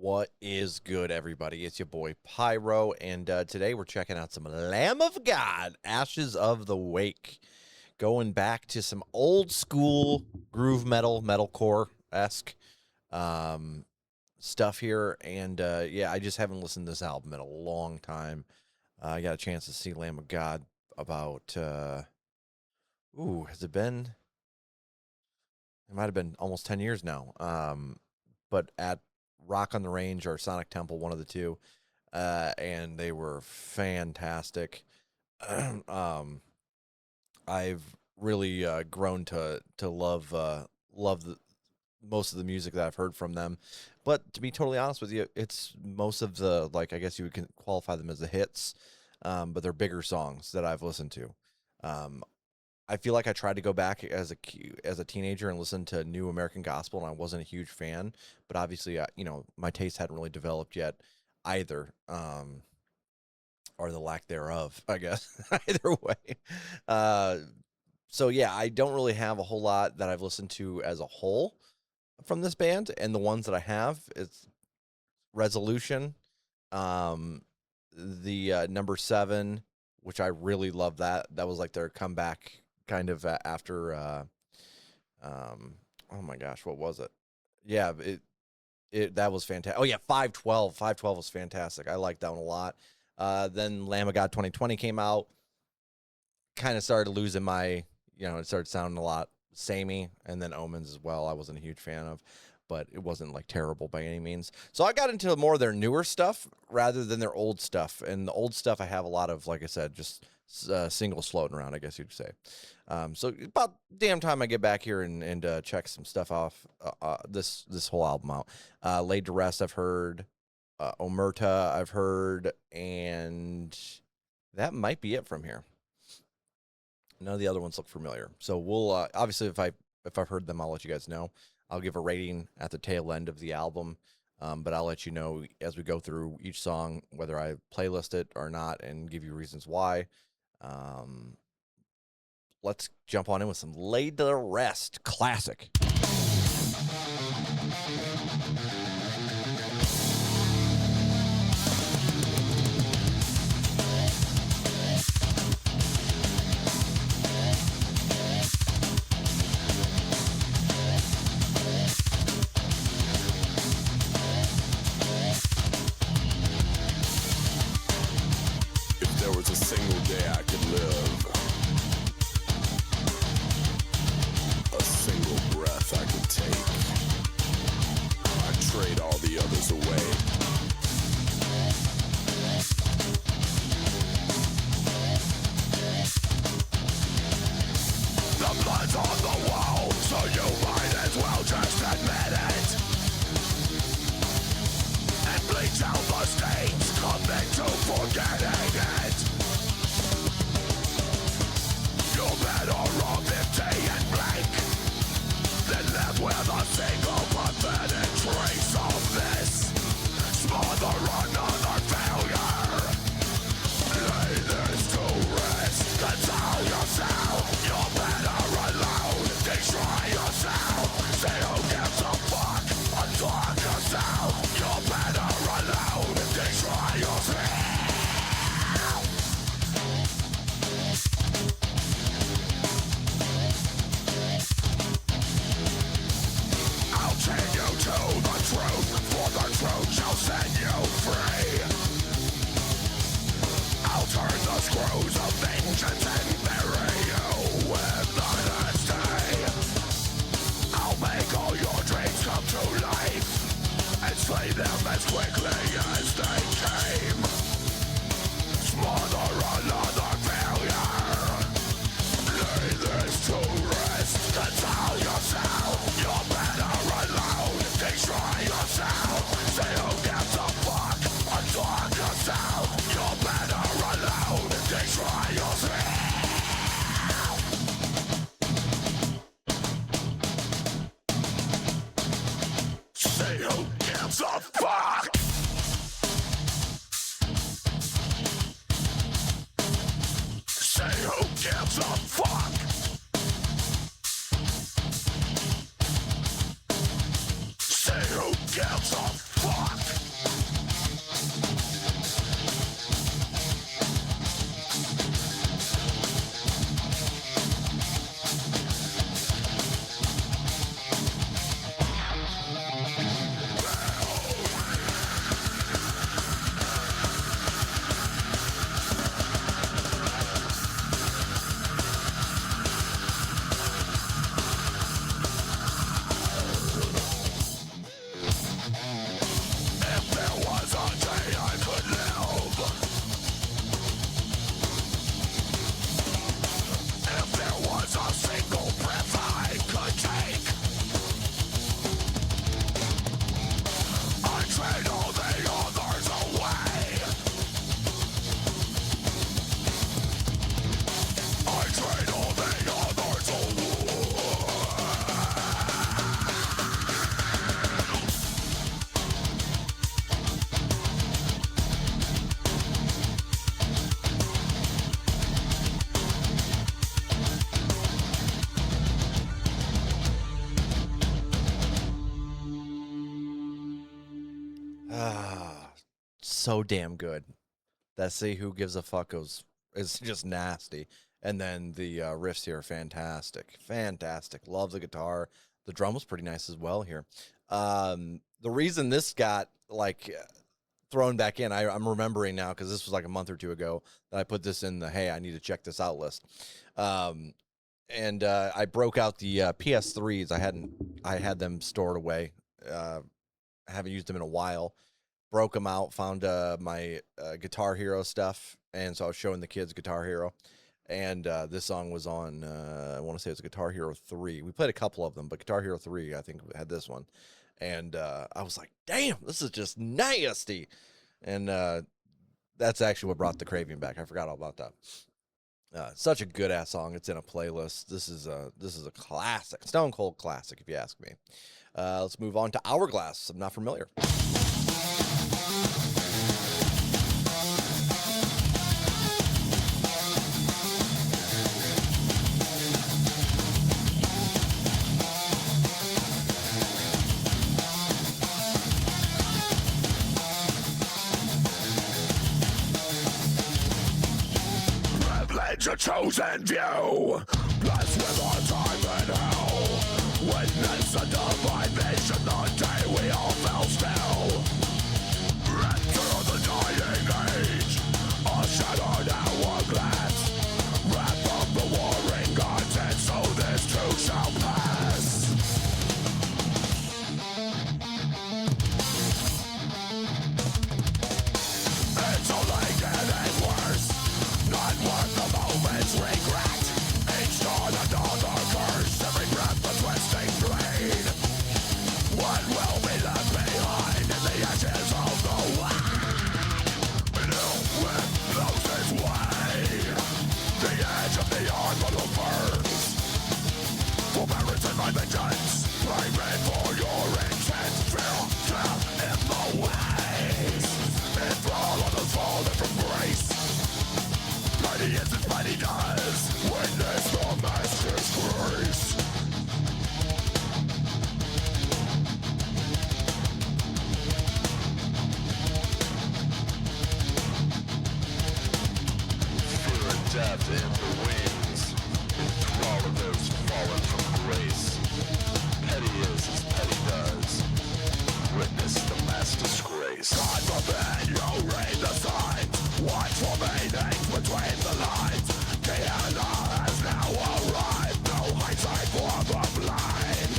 What is good, everybody? It's your boy Pyro, and today we're checking out some Lamb of God, Ashes of the Wake. Going back to some old school groove metal, metalcore-esque stuff here. And yeah, I just haven't listened to this album in a long time. I got a chance to see Lamb of God about, has it been? It might have been almost 10 years now. But at Rock on the Range or Sonic Temple, one of the two. And they were fantastic. I've really grown to love most of the music that I've heard from them. But to be totally honest with you, it's most of the, like, I guess you would qualify them as the hits, but they're bigger songs that I've listened to. I feel like I tried to go back as a teenager and listen to New American Gospel, and I wasn't a huge fan. But obviously, my taste hadn't really developed yet either, or the lack thereof, I guess. Either way. So yeah, I don't really have a whole lot that I've listened to as a whole from this band, and the ones that I have, it's Resolution, the number 7, which I really love. That was like their comeback kind of after oh my gosh, what was it? Yeah, it that was fantastic. Oh yeah, 512. 512 was fantastic. I liked that one a lot. Then Lamb of God 2020 came out. Kind of started losing my, it started sounding a lot samey, and then Omens as well. I wasn't a huge fan of, but it wasn't like terrible by any means. So I got into more of their newer stuff rather than their old stuff. And the old stuff I have a lot of, like I said, just singles floating around, I guess you'd say. So about damn time I get back here and check some stuff off. This whole album out. Laid to Rest I've heard. Omerta I've heard, and that might be it from here. None of the other ones look familiar. So we'll obviously if I've heard them, I'll let you guys know. I'll give a rating at the tail end of the album, but I'll let you know as we go through each song whether I playlist it or not, and give you reasons why. Let's jump on in with some Laid to Rest, classic. A single day I could live, a single breath I could take, I'd trade all the others away. The blood's on the wall, so you might as well just admit it, and bleach out the stains, commit to forgetting it. You're better off empty and blank than left with a single pathetic trace of this. Smother another failure. Lay this to rest. Console yourself. You're better alone. Destroy yourself. Say who gives a fuck. Untalk yourself. You're better alone. Destroy yourself. For the truth shall set you free. I'll turn the screws of vengeance and bury you with honesty. I'll make all your dreams come to life and slay them as quickly as they came. Smother another failure. Lay this to rest. Console yourself. You're better alone. Destroy yourself. Say who gives a fuck. Untalk yourself. You're better alone. Destroy yourself. Say who gives a fuck. Say who gives a fuck. Say who gives a fuck. Ah, so damn good. That "See Who Gives a Fuck" is just nasty. And then the riffs here are fantastic. Fantastic. Love the guitar. The drum was pretty nice as well here. The reason this got like thrown back in, I'm remembering now because this was like a month or two ago that I put this in the "Hey, I need to check this out" list. And I broke out the PS3s. I had them stored away. I haven't used them in a while. Broke them out. Found my Guitar Hero stuff, and so I was showing the kids Guitar Hero. And this song was on. I want to say it was Guitar Hero 3. We played a couple of them, but Guitar Hero 3, I think, had this one. And I was like, "Damn, this is just nasty." And that's actually what brought the craving back. I forgot all about that. Such a good ass song. It's in a playlist. This is a classic, stone cold classic, if you ask me. Let's move on to Hourglass. I'm not familiar. Your chosen view, blessed with our time and hell. Witness a divine vision, the day we all fell still. Enter the dying age, a shattered hourglass. Wrath of the warring gods, and so this too shall pass. It's only getting worse, not worth the moment's regret. Each dawn another curse, every breath a twisting blade. What will be left behind in the ashes of the wind? New wind blows its way. The edge of the armor burns. Forbearance and my vengeance, payment for your intent. Fear, death in the ways. Enthrall on those fallen from grace. Mighty is as mighty does. Witness the master's grace. Fear and death in the wings. Enthrall of those fallen from grace. Petty is as petty does. Witness the mass disgrace. God forbid you read the signs. Watch for meanings between the lines. Gehenna has now arrived. No hindsight for the blind.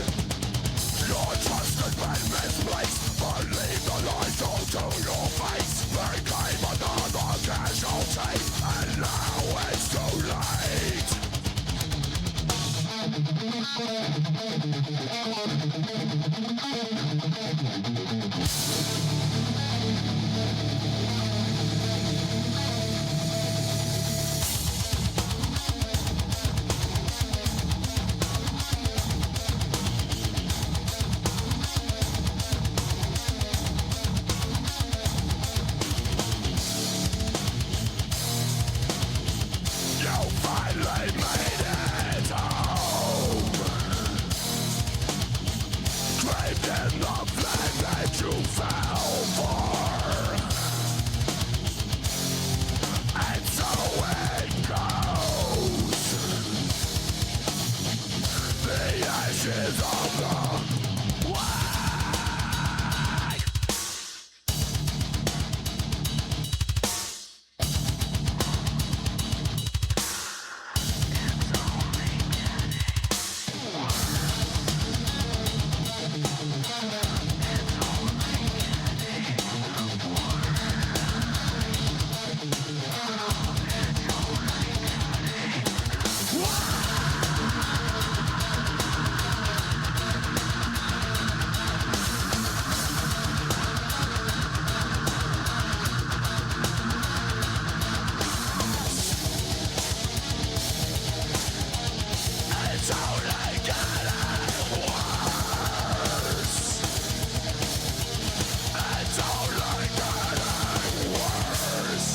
Your trust has been misplaced. Believe the lies told to your face. Became another casualty, and now it's too late. You finally made it home. Draped in the flame that you fell for. And so it goes. The ashes of the wild. It's only getting worse. It's only getting worse.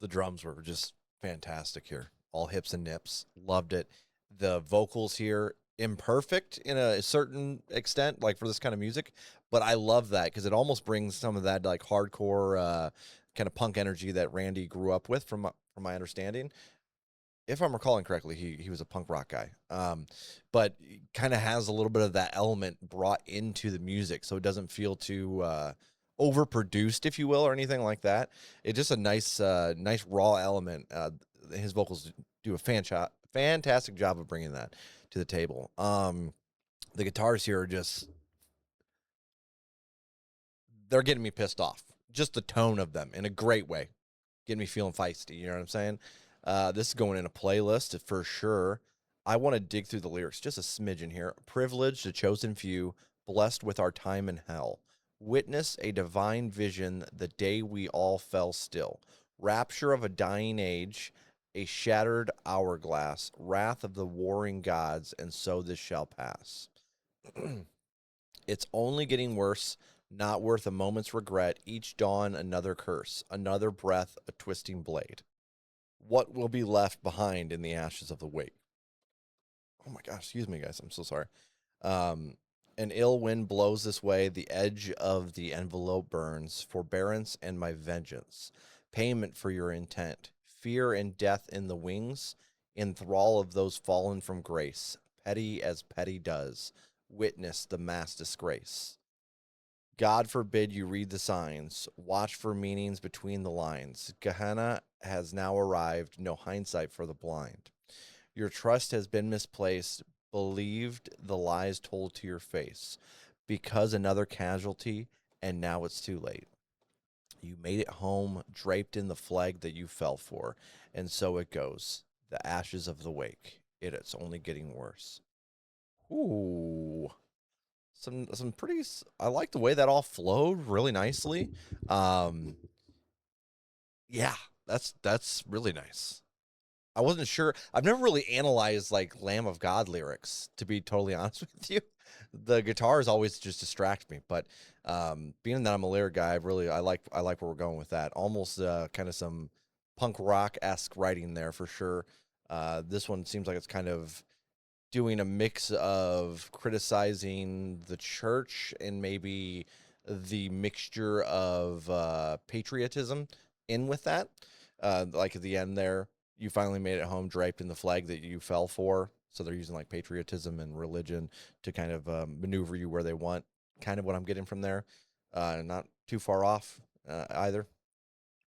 The drums were just fantastic here. All hips and nips. Loved it. The vocals here, imperfect in a certain extent, like for this kind of music, but I love that because it almost brings some of that like hardcore kind of punk energy that Randy grew up with, from my understanding. If I'm recalling correctly, he was a punk rock guy, but kind of has a little bit of that element brought into the music, so it doesn't feel too overproduced, if you will, or anything like that. It's just a nice raw element. His vocals do a fantastic job of bringing that to the table. The guitars here are just, they're getting me pissed off. Just the tone of them in a great way, getting me feeling feisty. You know what I'm saying? This is going in a playlist for sure. I want to dig through the lyrics just a smidgen here. Privileged, a chosen few, blessed with our time in hell. Witness a divine vision the day we all fell still. Rapture of a dying age, a shattered hourglass, wrath of the warring gods, and so this shall pass. It's only getting worse, not worth a moment's regret. Each dawn another curse, another breath, a twisting blade. What will be left behind in the ashes of the wake? Oh my gosh, excuse me, guys. I'm so sorry. An ill wind blows this way. The edge of the envelope burns. Forbearance and my vengeance. Payment for your intent. Fear and death in the wings. In thrall of those fallen from grace. Petty as petty does. Witness the mass disgrace. God forbid you read the signs. Watch for meanings between the lines. Gehenna has now arrived. No hindsight for the blind. Your trust has been misplaced. Believed the lies told to your face. Because another casualty, and now it's too late. You made it home, draped in the flag that you fell for. And so it goes. The ashes of the wake. It's only getting worse. Ooh. Some pretty, I like the way that all flowed really nicely. Yeah, that's really nice. I wasn't sure. I've never really analyzed like Lamb of God lyrics, to be totally honest with you. The guitars always just distract me, but being that I'm a lyric guy, I like where we're going with that. Almost kind of some punk rock-esque writing there for sure. This one seems like it's kind of doing a mix of criticizing the church and maybe the mixture of patriotism in with that. Like at the end there, you finally made it home, draped in the flag that you fell for. So they're using like patriotism and religion to kind of maneuver you where they want. Kind of what I'm getting from there. Not too far off either.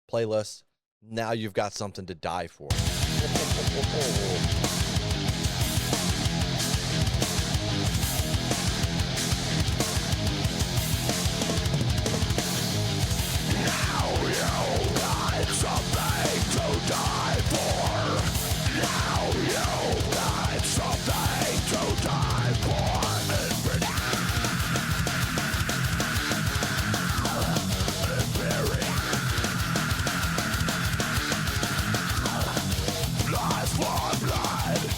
Playlist. Now you've got something to die for. Blood for blood.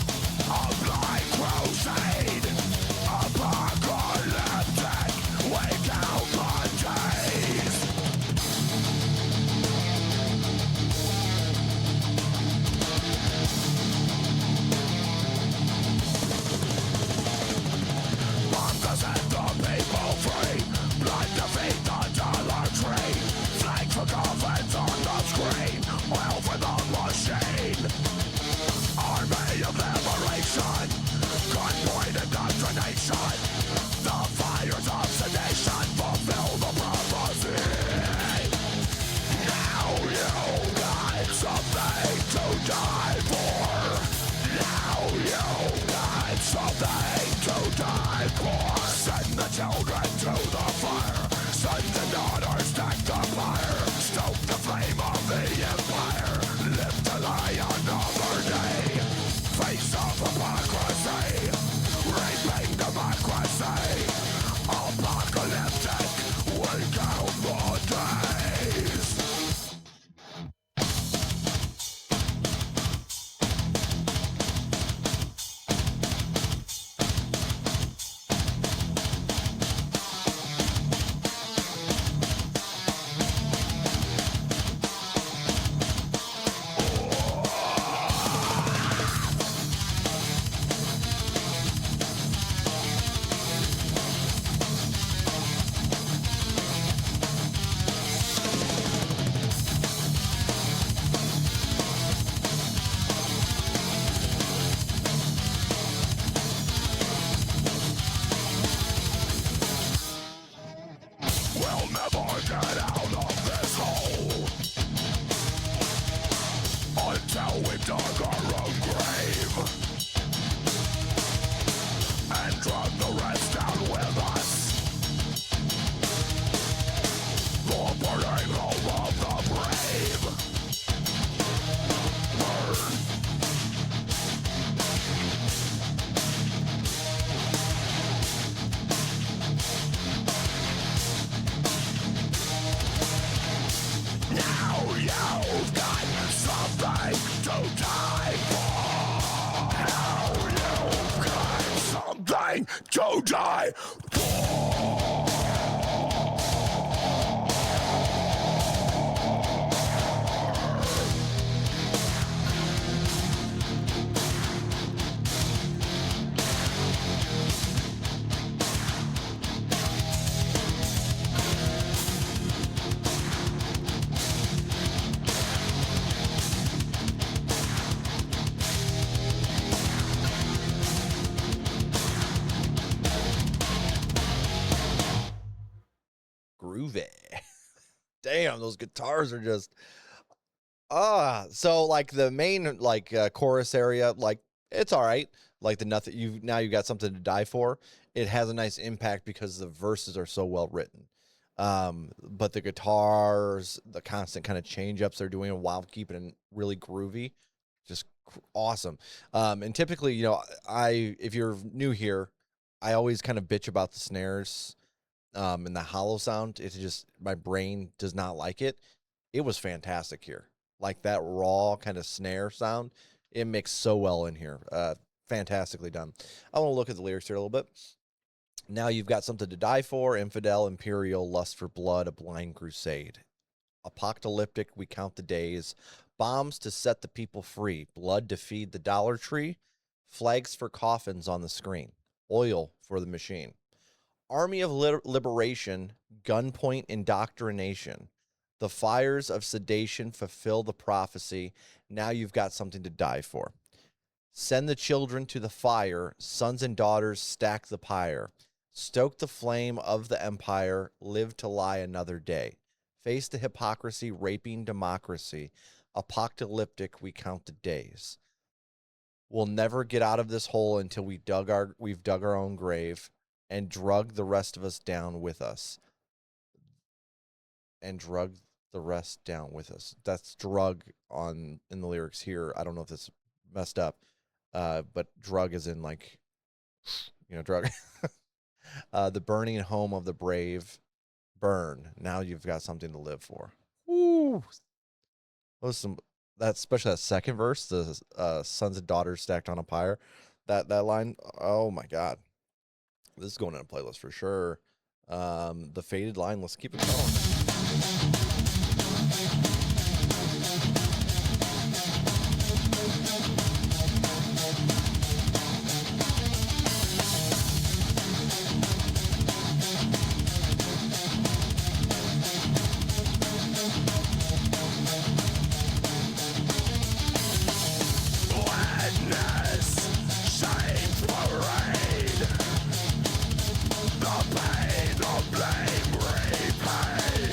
Now we've dug our own grave and drug the rest down with us. The burning home of the brave. Burn. Now you've got something to die for. Now you've got something to die for. Groovy. Damn, those guitars are just so like the main like chorus area, like it's all right. Like the nothing you got something to die for. It has a nice impact because the verses are so well written. But the guitars, the constant kind of change ups they're doing while keeping it really groovy, just awesome. And typically, you know, if you're new here, I always kind of bitch about the snares. And the hollow sound, it's just my brain does not like it. It was fantastic here. Like that raw kind of snare sound, it mixed so well in here. Fantastically done. I want to look at the lyrics here a little bit. Now you've got something to die for, infidel, imperial, lust for blood, a blind crusade. Apocalyptic, we count the days. Bombs to set the people free. Blood to feed the Dollar Tree. Flags for coffins on the screen. Oil for the machine. Army of liberation, gunpoint indoctrination. The fires of sedation fulfill the prophecy. Now you've got something to die for. Send the children to the fire. Sons and daughters stack the pyre. Stoke the flame of the empire. Live to lie another day. Face the hypocrisy, raping democracy. Apocalyptic, we count the days. We'll never get out of this hole until we've dug our own grave. And drug the rest of us down with us. And drug the rest down with us. That's drug in the lyrics here. I don't know if it's messed up. But drug is in like, you know, drug. The burning home of the brave. Burn. Now you've got something to live for. Woo. Especially that second verse, the sons and daughters stacked on a pyre. That line, oh my God. This is going in a playlist for sure. The faded line, let's keep it going. The pain, the blame, repay.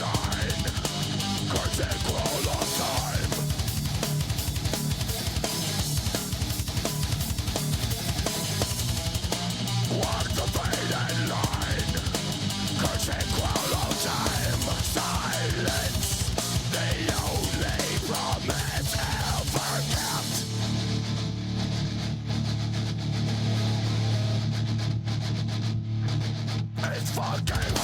line, curtain call of time. Walk the faded line, curtain call of time. Silence, the only promise ever kept. It's fucking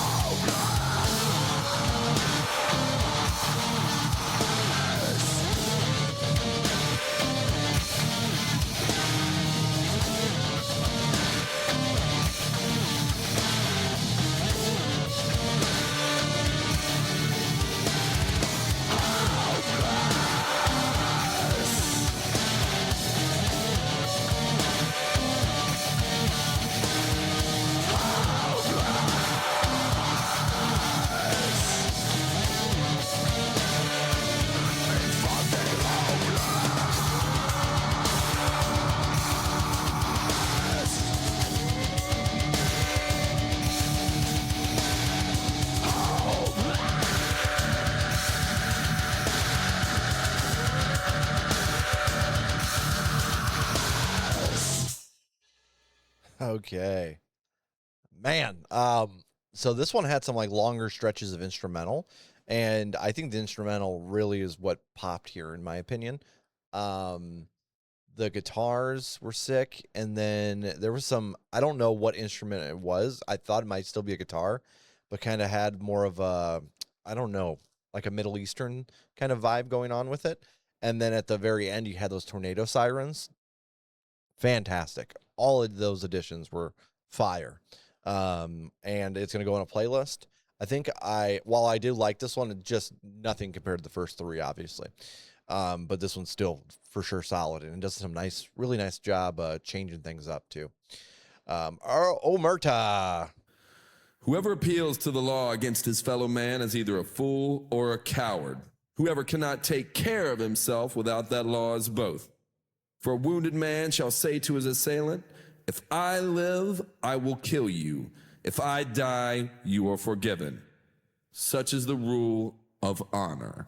Okay. Man, so this one had some like longer stretches of instrumental, and I think the instrumental really is what popped here, in my opinion. The guitars were sick, and then there was some, I don't know what instrument it was. I thought it might still be a guitar, but kind of had more of a, I don't know, like a Middle Eastern kind of vibe going on with it. And then at the very end, you had those tornado sirens. Fantastic. All of those additions were fire. And it's going to go on a playlist. I think while I do like this one, it's just nothing compared to the first three, obviously. But this one's still for sure solid, and it does some nice, really nice job changing things up too. Omerta. Whoever appeals to the law against his fellow man is either a fool or a coward. Whoever cannot take care of himself without that law is both. For a wounded man shall say to his assailant, if I live, I will kill you. If I die, you are forgiven. Such is the rule of honor.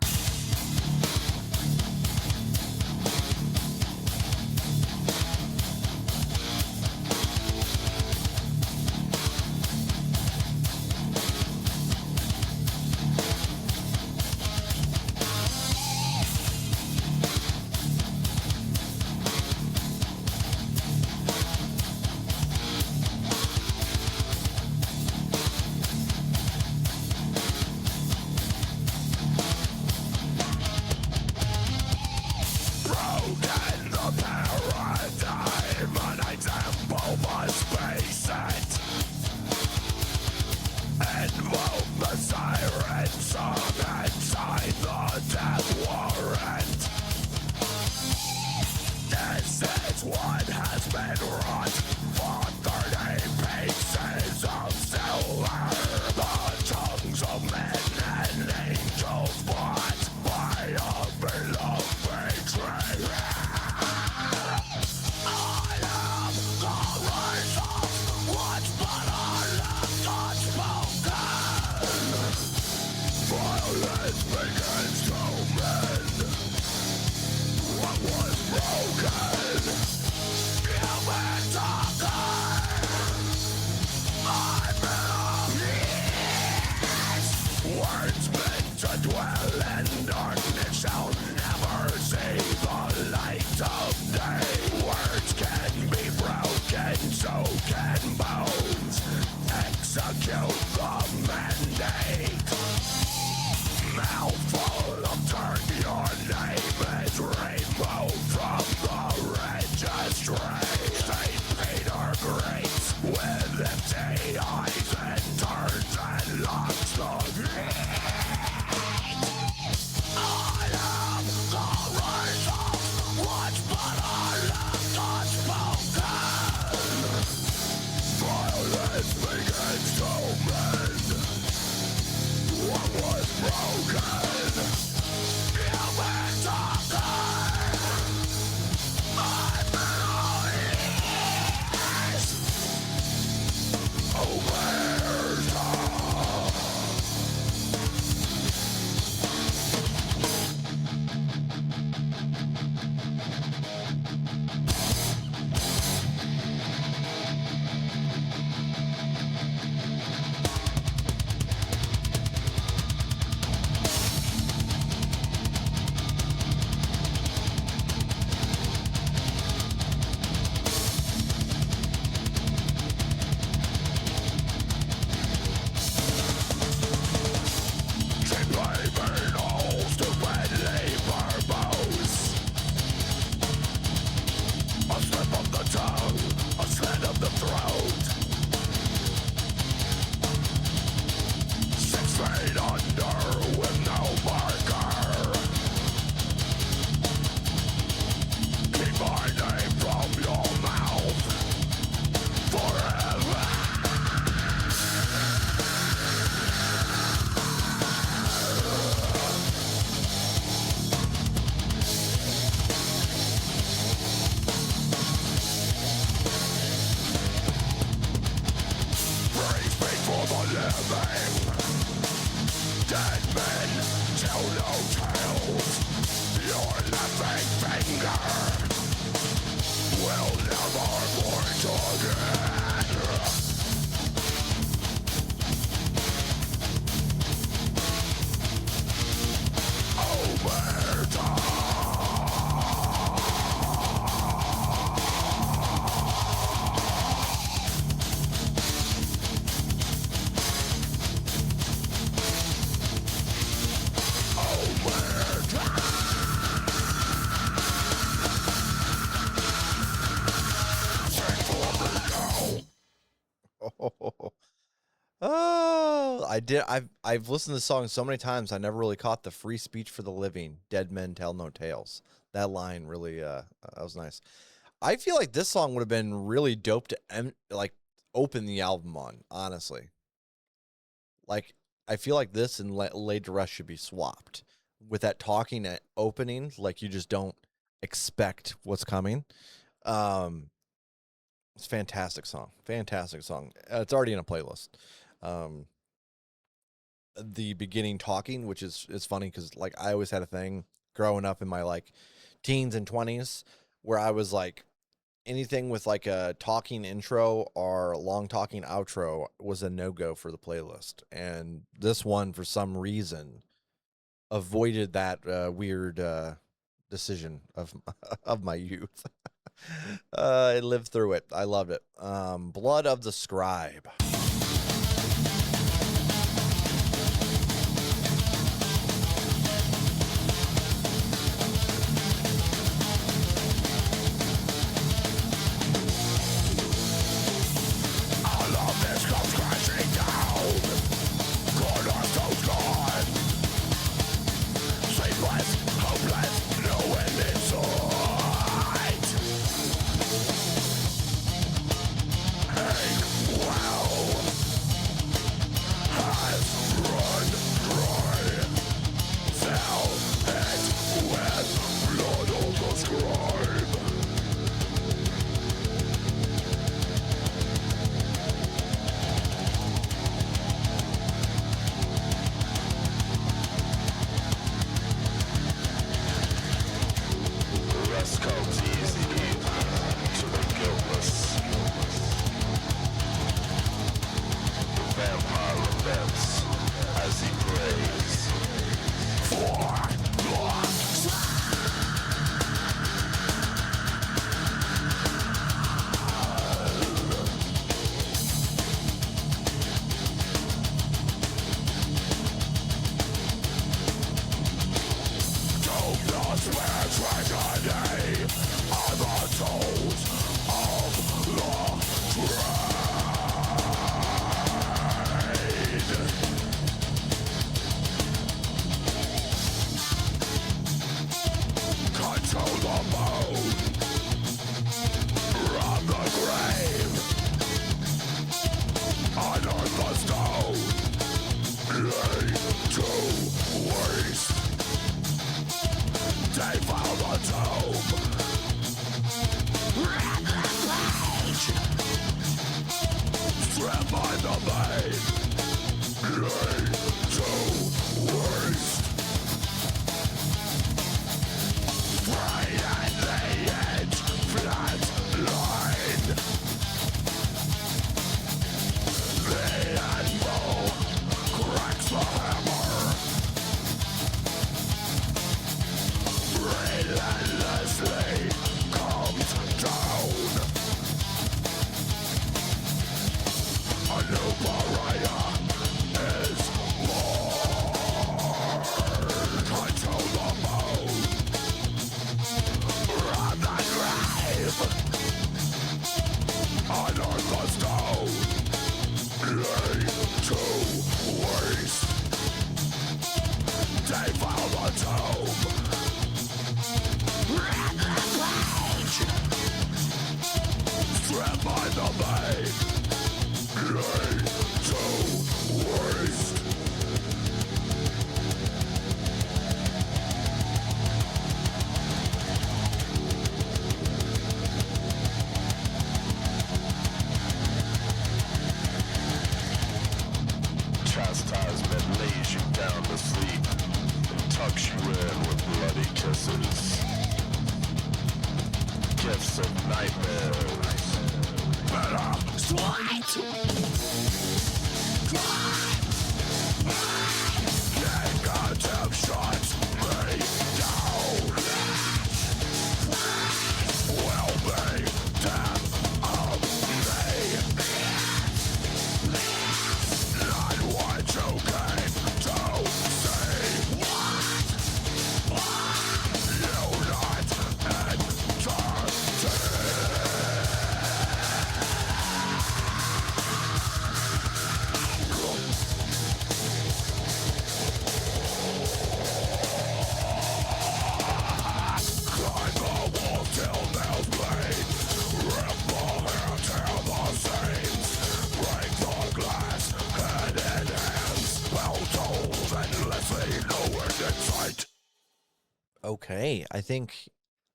Violence begins to Dead men tell no tales. Your laughing finger will never point again. Omerta. Oh, I did. I've listened to the song so many times. I never really caught the free speech for the living. Dead men tell no tales. That line really, that was nice. I feel like this song would have been really dope to like open the album on. Honestly, like I feel like this and Laid to Rest should be swapped with that talking at opening. Like you just don't expect what's coming. It's a fantastic song. Fantastic song. It's already in a playlist. The beginning talking, which is funny because like I always had a thing growing up in my like teens and 20s where I was like anything with like a talking intro or long talking outro was a no-go for the playlist. And this one, for some reason, avoided that weird decision of my youth. I lived through it. I loved it. Blood of the Scribe. to sleep and tucks you in with bloody kisses. Gifts of nightmares. Better sweat. Negative shots me down. Will be dead of me. Not what you came to see. You not Okay, I think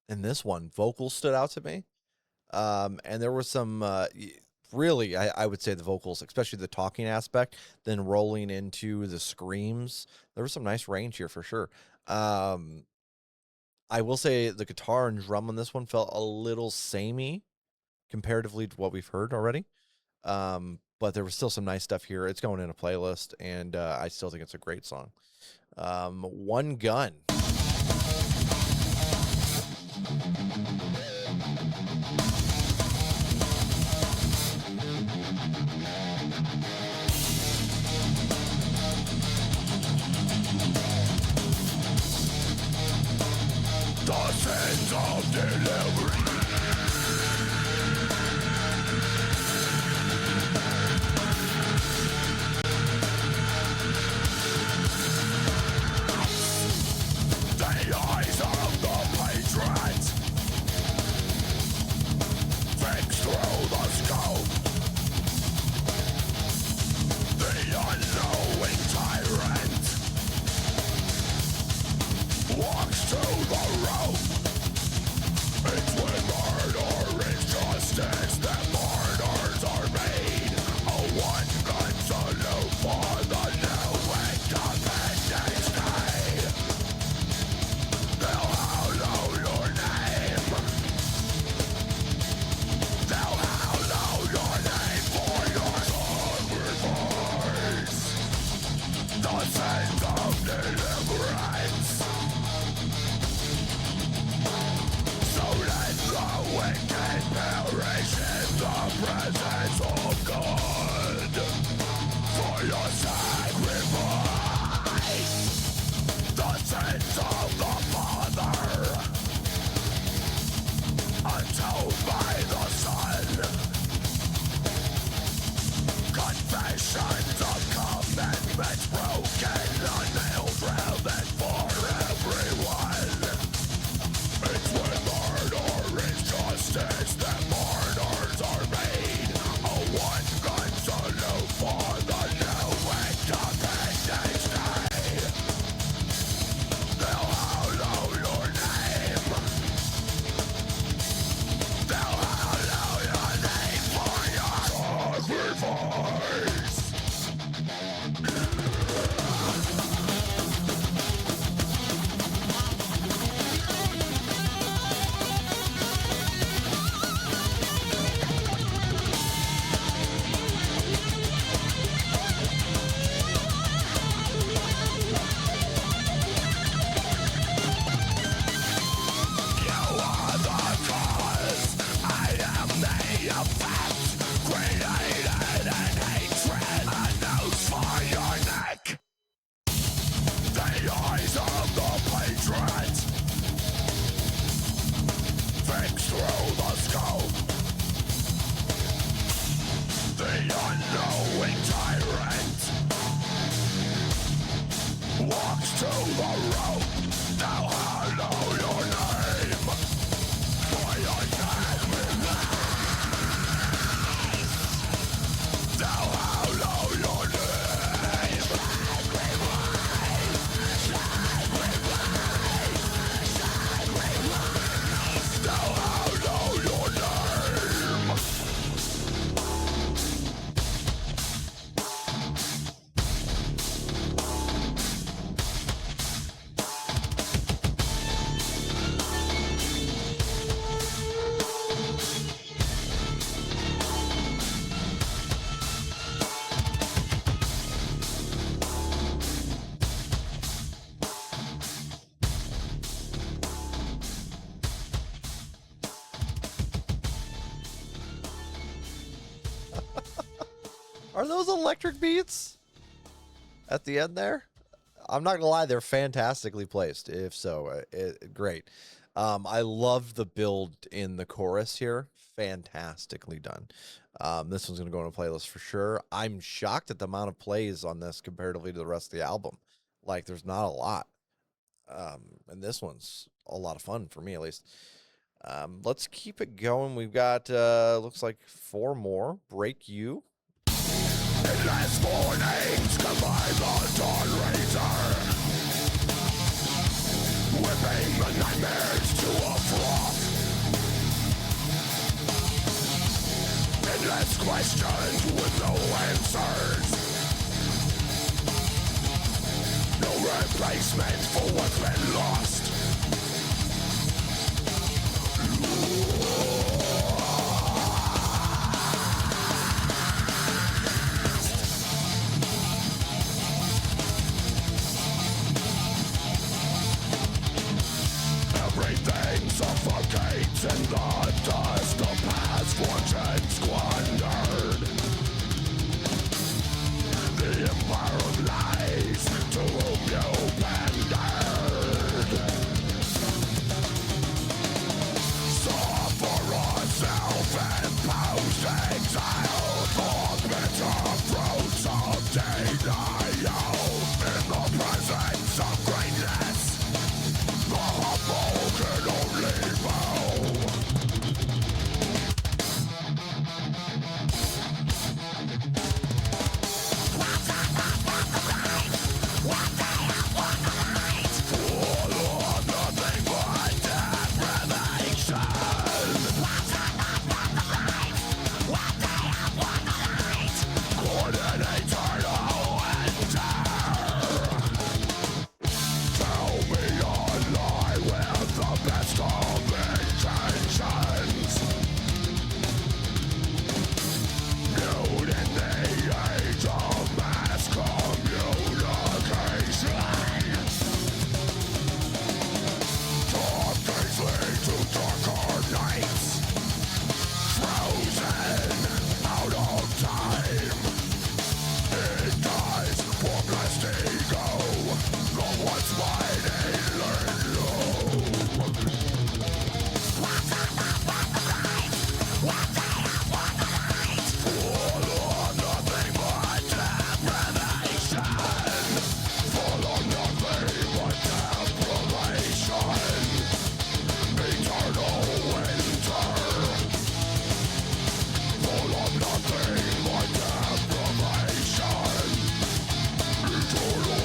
in this one, vocals stood out to me. And there were some really, I would say the vocals, especially the talking aspect, then rolling into the screams. There was some nice range here for sure. I will say the guitar and drum on this one felt a little samey comparatively to what we've heard already. But there was still some nice stuff here. It's going in a playlist, and I still think it's a great song. One Gun. The sins of delivery. The eyes of the patriots fix through the scope. The unknowing tyrant walks to the rope. It's when murder is justice that martyrs are made. A one-gun salute for the new Independence Day. They'll hallow your name. They'll hallow your name for your sacrifice. The sins of deliverance. So let the wicked perish in the presence of God. For your sacrifice, the sins of the Father, atoned by the Son. Confessions of commandments broken, unnailed relevant for everyone. It's when murder is justice that martyrs are made. A one-gun salute for the new Independence Day. They'll hallow your name. They'll hallow your name for your sacrifice. Are those electric beats at the end there? I'm not gonna lie, they're fantastically placed. If so, great. I love the build in the chorus here. Fantastically done. This one's gonna go on a playlist for sure. I'm shocked at the amount of plays on this comparatively to the rest of the album. Like, there's not a lot. And this one's a lot of fun for me, at least. Let's keep it going. We've got looks like 4 more. Break You. Endless mornings come by the dawn razor, whipping the nightmares to a froth. Endless questions with no answers, no replacement for what's been lost. Everything suffocates in the dust of past fortune squandered. The empire of lies to whom you pandered. Suffer a self-imposed exile for bitter fruits of denial. In the presence of greatness, the humble can only bow. Full of nothing but deprivation. Caught in eternal enter. Tell me a lie with the best of intentions. Nude in the age of mass communication. Dark days lead to darker nights. Frozen out of time. It dies for blessed ego. The once mighty learn low. Full of nothing but deprivation. Full of nothing but deprivation. Eternal winter. Full of nothing but deprivation. Eternal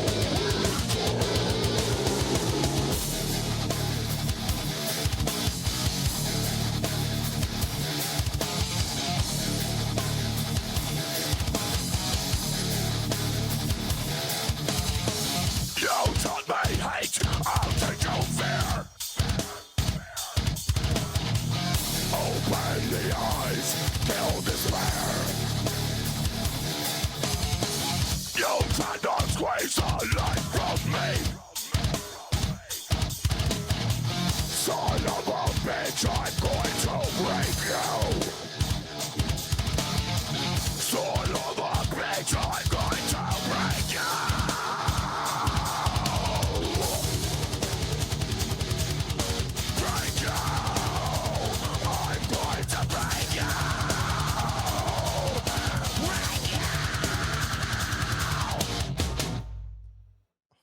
You taught me hate, I'll teach you fear. Open the eyes, kill despair. You tried to squeeze the life from me. Son of a bitch, I'm going to break you. Son of a bitch, I'm going to break you. Break you. I'm going to break you. Break you.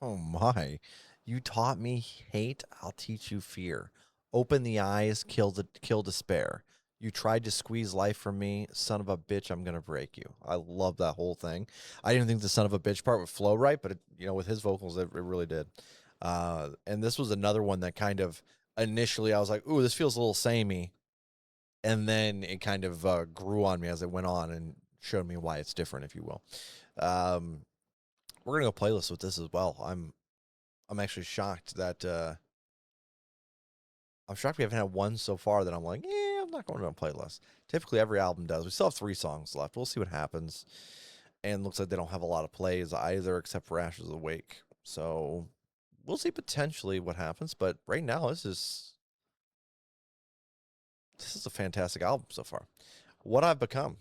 Oh my. You taught me hate, I'll teach you fear. Open the eyes, kill despair. You tried to squeeze life from me, son of a bitch, I'm gonna break you. I love that whole thing. I didn't think the son of a bitch part would flow right, but with his vocals, it really did. And this was another one that kind of initially I was like, ooh, this feels a little samey. And then it kind of grew on me as it went on and showed me why it's different, if you will. We're gonna go playlist with this as well. I'm actually shocked that I'm shocked we haven't had one so far that I'm like, I'm not going to a playlist. Typically every album does. We still have 3 songs left. We'll see what happens. And looks like they don't have a lot of plays either, except for Ashes Awake. So we'll see potentially what happens. But right now, this is a fantastic album so far. What I've Become.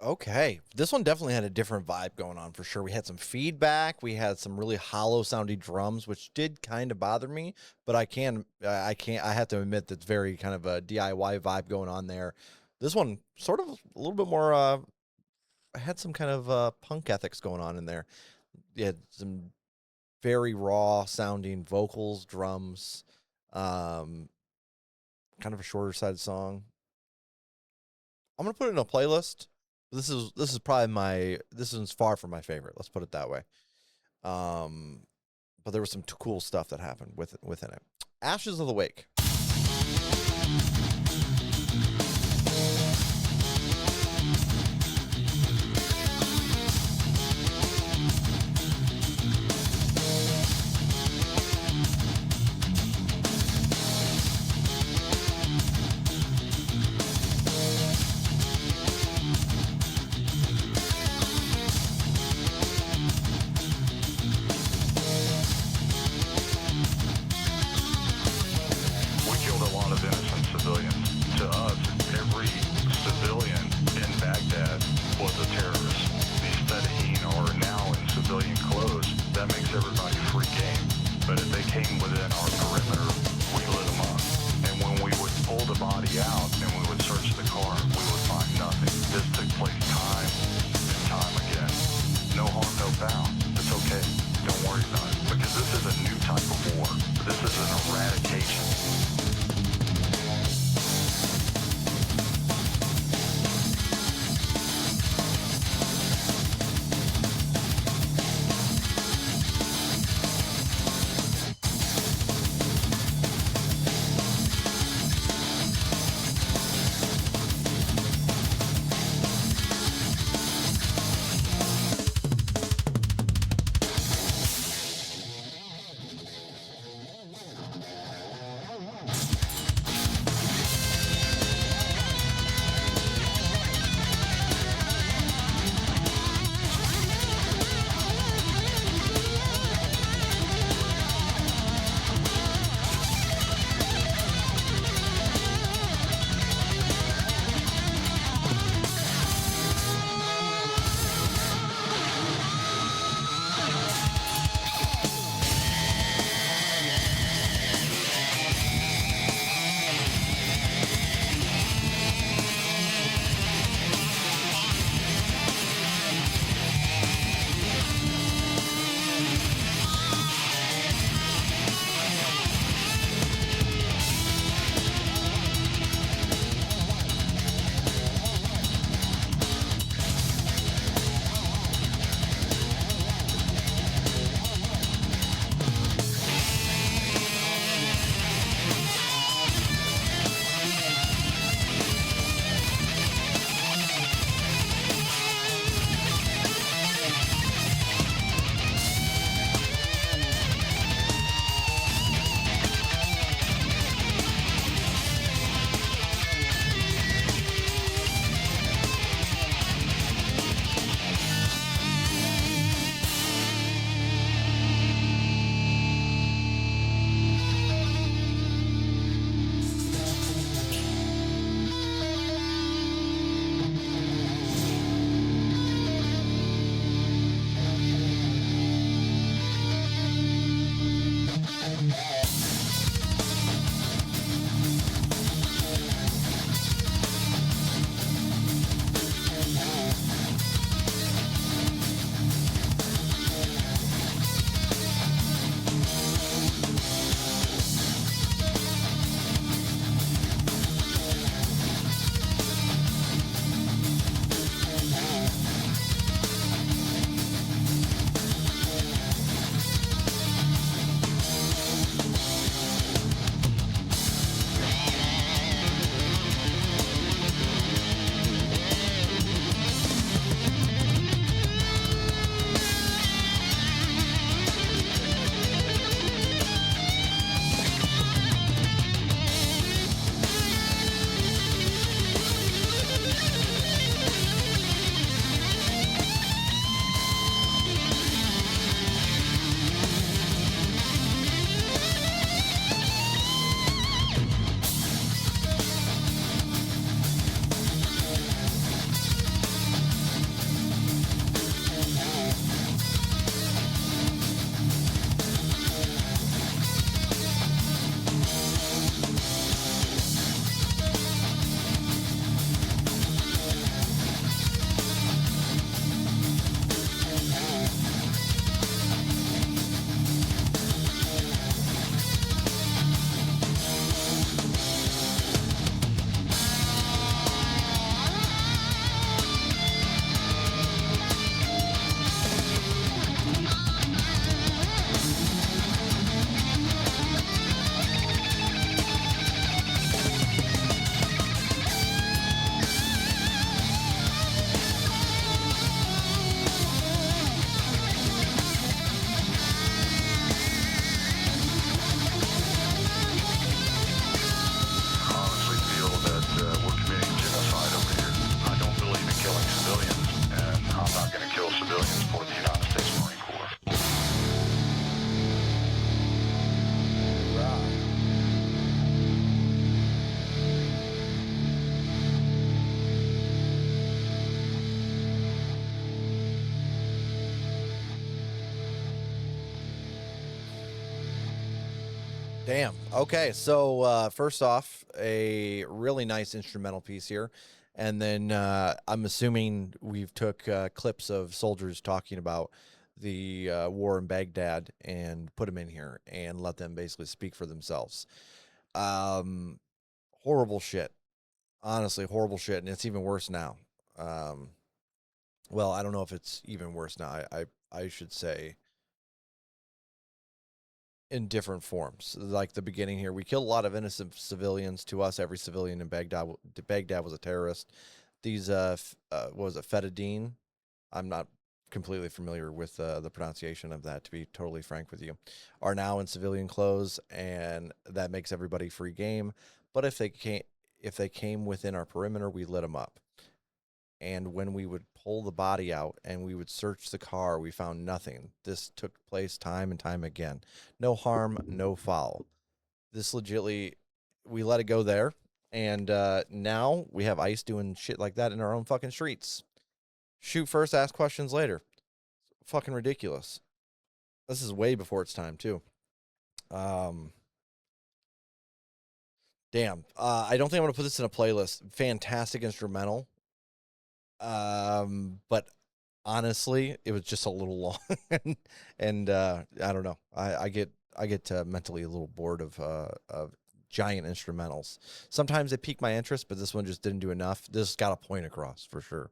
Okay, this one definitely had a different vibe going on for sure. We had some feedback, we had some really hollow sounding drums, which did kind of bother me, but I have to admit that's very kind of a DIY vibe going on there. This one sort of a little bit more had some kind of punk ethics going on in there. You had some very raw sounding vocals, drums, kind of a shorter side song. I'm gonna put it in a playlist. This is probably this one's far from my favorite. Let's put it that way. But there was some cool stuff that happened within it. Ashes of the Wake. Damn. Okay. So first off, a really nice instrumental piece here, and then I'm assuming we've took clips of soldiers talking about the war in Baghdad and put them in here and let them basically speak for themselves. Um, Horrible shit. Honestly, horrible shit, and it's even worse now. Um, well, I don't know if it's even worse now. I should say in different forms. Like the beginning here, we killed a lot of innocent civilians. To us, every civilian in Baghdad was a terrorist. These what was it, Fedadeen? I'm not completely familiar with the pronunciation of that, to be totally frank with you, are now in civilian clothes, and that makes everybody free game. But if they came within our perimeter, we lit them up. And when we would pull the body out and we would search the car, we found nothing. This took place time and time again. No harm, no foul. This legitly, we let it go there. And now we have ICE doing shit like that in our own fucking streets. Shoot first, ask questions later. Fucking ridiculous. This is way before its time, too. Damn. I don't think I'm going to put this in a playlist. Fantastic instrumental. But honestly, it was just a little long, and I don't know. I get mentally a little bored of giant instrumentals. Sometimes they pique my interest, but this one just didn't do enough. This got a point across for sure.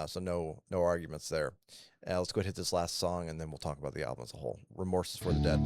So no arguments there. Let's go ahead and hit this last song, and then we'll talk about the album as a whole. Remorse is for the Dead.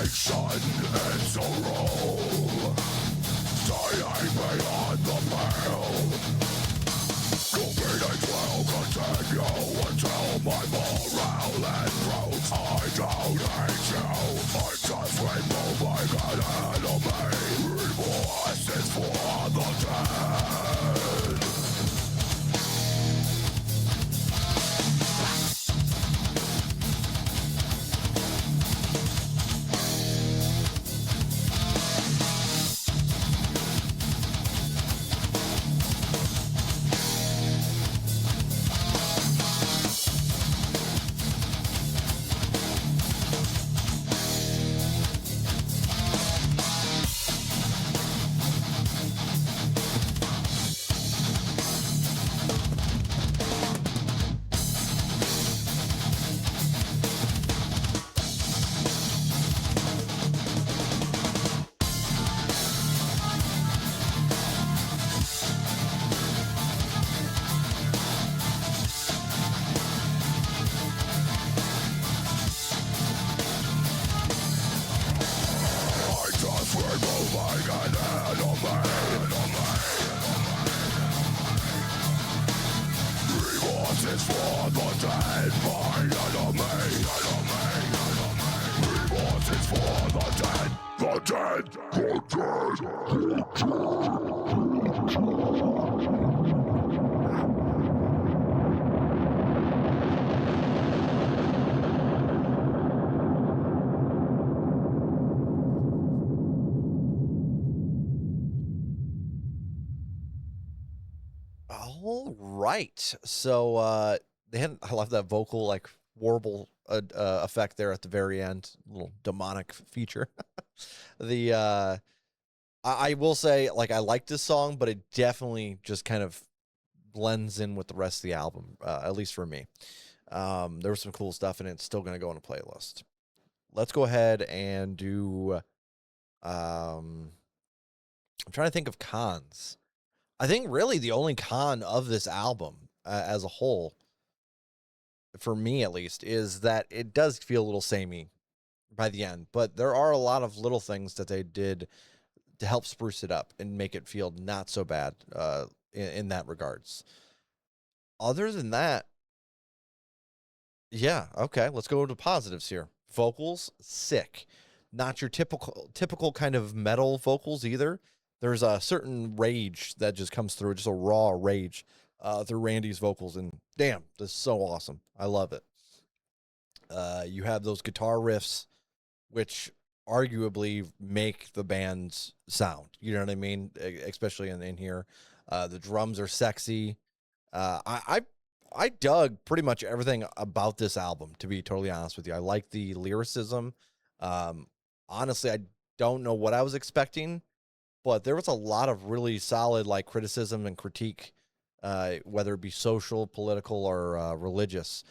nation in sorrow, staying beyond the pale. Convenience will continue until my morale improves. I don't hate you, I'm just removing an enemy. Remorse is for the dead. All right. So they had I love that vocal like warble effect there at the very end, little demonic feature. the I will say like I like this song, but it definitely just kind of blends in with the rest of the album, at least for me. There was some cool stuff in it. It's still going to go on a playlist. Let's go ahead and do. I'm trying to think of cons. I think really the only con of this album as a whole, for me at least, is that it does feel a little samey by the end. But there are a lot of little things that they did to help spruce it up and make it feel not so bad in that regards. Other than that, yeah, okay, let's go to positives here. Vocals, sick. Not your typical kind of metal vocals either. There's a certain rage that just comes through, just a raw rage through Randy's vocals, and damn, this is so awesome. I love it. You have those guitar riffs, which arguably make the band's sound. You know what I mean? Especially in here. The drums are sexy. I dug pretty much everything about this album, to be totally honest with you. I like the lyricism. Honestly, I don't know what I was expecting, but there was a lot of really solid like criticism and critique, whether it be social, political, or religious,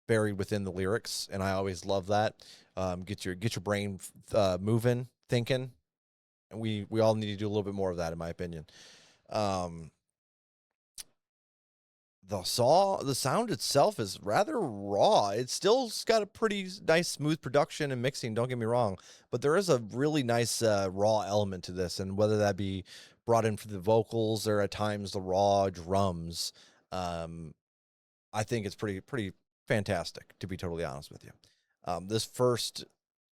buried within the lyrics, and I always love that. Get your brain moving, thinking, and we all need to do a little bit more of that, in my opinion. The sound itself is rather raw. It's still's got a pretty nice, smooth production and mixing. Don't get me wrong, but there is a really nice raw element to this, and whether that be brought in for the vocals or at times the raw drums, I think it's pretty fantastic. To be totally honest with you, this first,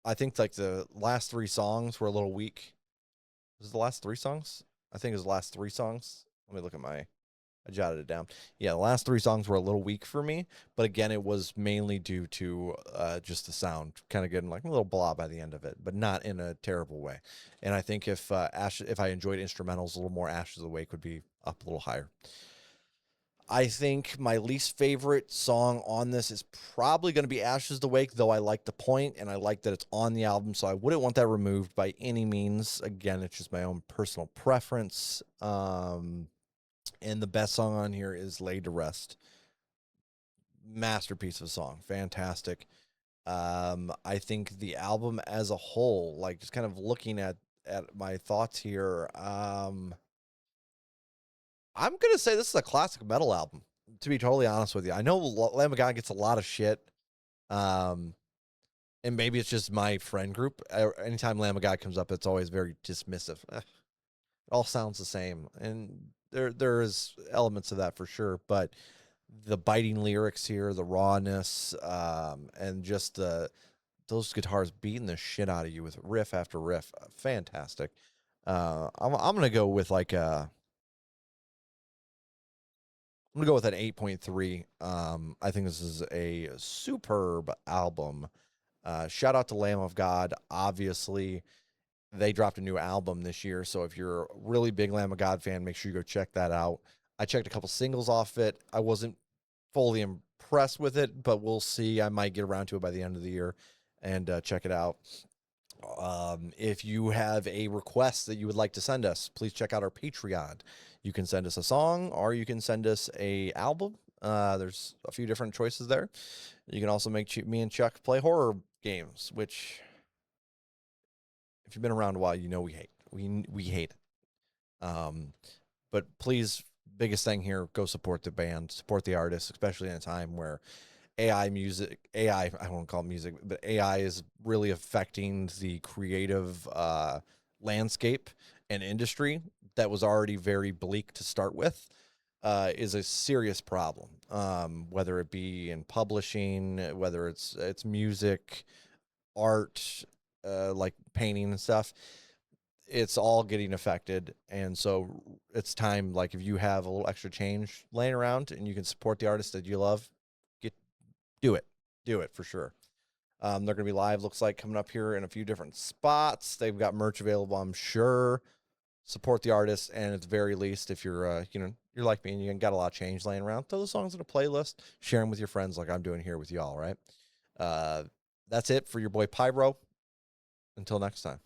I think like the last three songs were a little weak. Was it the last three songs? I think it was the last three songs. Let me look at I jotted it down. Yeah, the last three songs were a little weak for me, but again, it was mainly due to just the sound kind of getting like a little blah by the end of it, but not in a terrible way. And I think if I enjoyed instrumentals a little more, Ashes Awake would be up a little higher. I think my least favorite song on this is probably going to be Ashes Awake, though I like the point and I like that it's on the album, so I wouldn't want that removed by any means. Again, it's just my own personal preference. And the best song on here is Laid to Rest. Masterpiece of a song. Fantastic. I think the album as a whole, like just kind of looking at my thoughts here, I'm going to say this is a classic metal album, to be totally honest with you. I know Lamb of God gets a lot of shit. And maybe it's just my friend group. Anytime Lamb of God comes up, it's always very dismissive. It all sounds the same, and there is elements of that for sure. But the biting lyrics here, the rawness, and just those guitars beating the shit out of you with riff after riff, fantastic. I'm gonna go with like I'm gonna go with an 8.3. I think this is a superb album. Shout out to Lamb of God. Obviously, they dropped a new album this year, so if you're a really big Lamb of God fan, make sure you go check that out. I checked a couple singles off it. I wasn't fully impressed with it, but we'll see. I might get around to it by the end of the year and check it out. If you have a request that you would like to send us, please check out our Patreon. You can send us a song or you can send us a album. There's a few different choices there. You can also make me and Chuck play horror games, which if you've been around a while, you know we hate. We hate it. But please, biggest thing here, go support the band, support the artists, especially in a time where AI, I won't call it music, but AI is really affecting the creative landscape and industry that was already very bleak to start with, is a serious problem. Whether it be in publishing, whether it's music, art, like painting and stuff, it's all getting affected. And so it's time, like if you have a little extra change laying around and you can support the artist that you love, do it for sure. They're going to be live, looks like, coming up here in a few different spots. They've got merch available, I'm sure. Support the artist, and at the very least, if you're, you're like me and you got a lot of change laying around, throw the songs in a playlist, share them with your friends like I'm doing here with y'all, right? That's it for your boy Pyro. Until next time.